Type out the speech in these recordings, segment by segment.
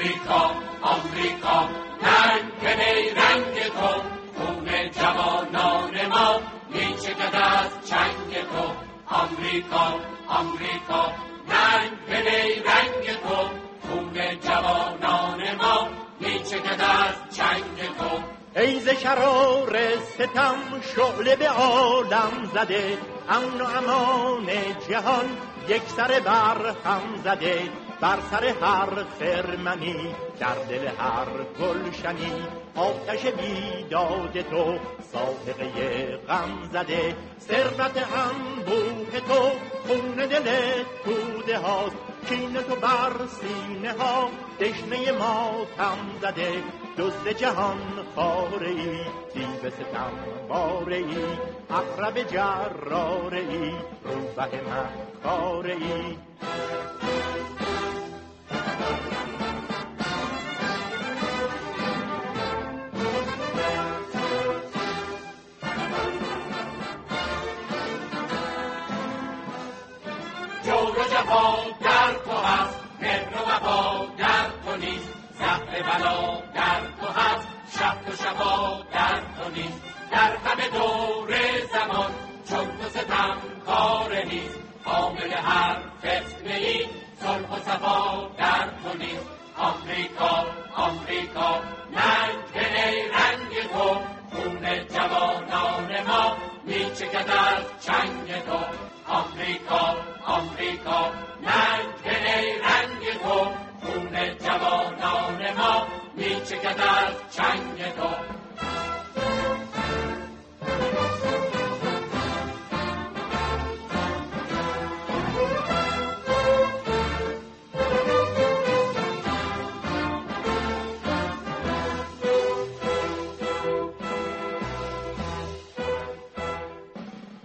آمریکا آمریکا رنگ رنگ تو، خون جوانان ما میچکد از چنگ تو. آمریکا آمریکا رنگ رنگ تو، خون جوانان ما میچکد از چنگ تو. ای ز شرار ستم شعله به عالم زده، امن و امان جهان یک سر بر هم زده. بر سر هر خرمنی در دل هر گلشنی، آتش بیداد تو سابقه غم زده. ثروت انبوه تو خون دل توده هاست، کین تو بر سینه ها دشنه ماتم زده. دزد جهان خاره ای، دیو ستم باره ای، عقرب جراره ای، روبه مکاره ای. جور و جفا در تو هست، مهر و وفا در تو نیست. زهر بلا در تو هست، شب و شبا در تو نیست. در همه دور زمان چون تو ستم کار نیست. حامل هر فتنه ای صلح و صفا در تو نیست. آمریکا آمریکا رنگ رنگ تو، خون جوانان ما میچکد از چنگ تو. آمریکا آمریکا رنگ رنگ تو، خون جوانان ما میچکد از چنگ تو.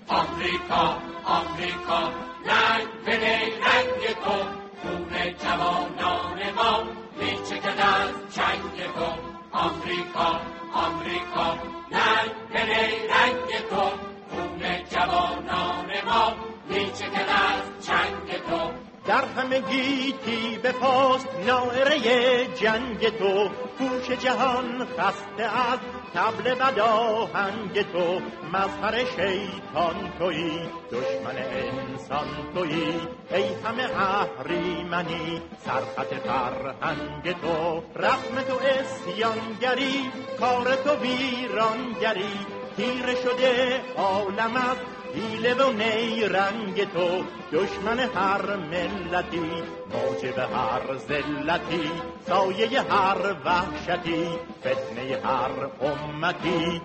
آمریکا آمریکا رنگ رنگ تو، خون جوانان ما میچکد از چنگ تو. آمریکا آمریکا رنگ رنگ تو، خون جوانان ما میچکد از چنگ تو. در همه گیتی بپاست ناعره جنگ تو، گوش جهان خسته از طبل بداهنگ تو. مظهر شیطان تویی، دشمن انسان تویی، ای همه اهریمنی سرخط فرهنگ تو. رسم تو عصیانگری، کار تو ویرانگری، تیره شده عالم از حیله و نیرنگ تو. دشمن هر ملتی، موجب هر ذلتی، سایه هر وحشتی، فتنه هر امتی.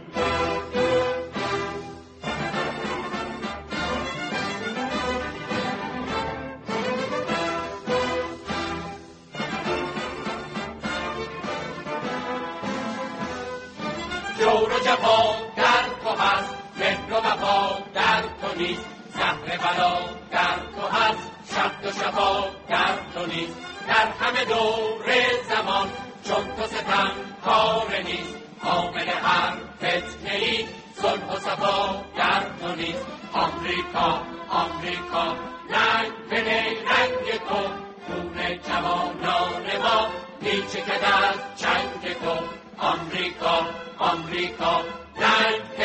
جور و جفا در تو هست، مهر و وفا در تو نیست. زهر بلا در تو هست، شب و شفا در تو نیست. در همه دور زمان چون تو ستم کار نیست. حامل هر فتنه ای صلح و صفا در تو نیست. آمریکا آمریکا رنگ رنگ تو، خون جوانان ما میچکد از چنگ تو. آمریکا آمریکا رنگ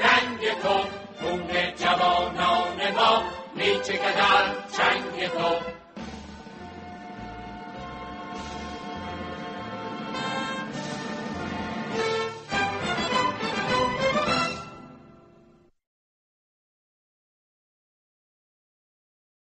رنگ تو، خون جوانان ما میچکد از چنگ تو.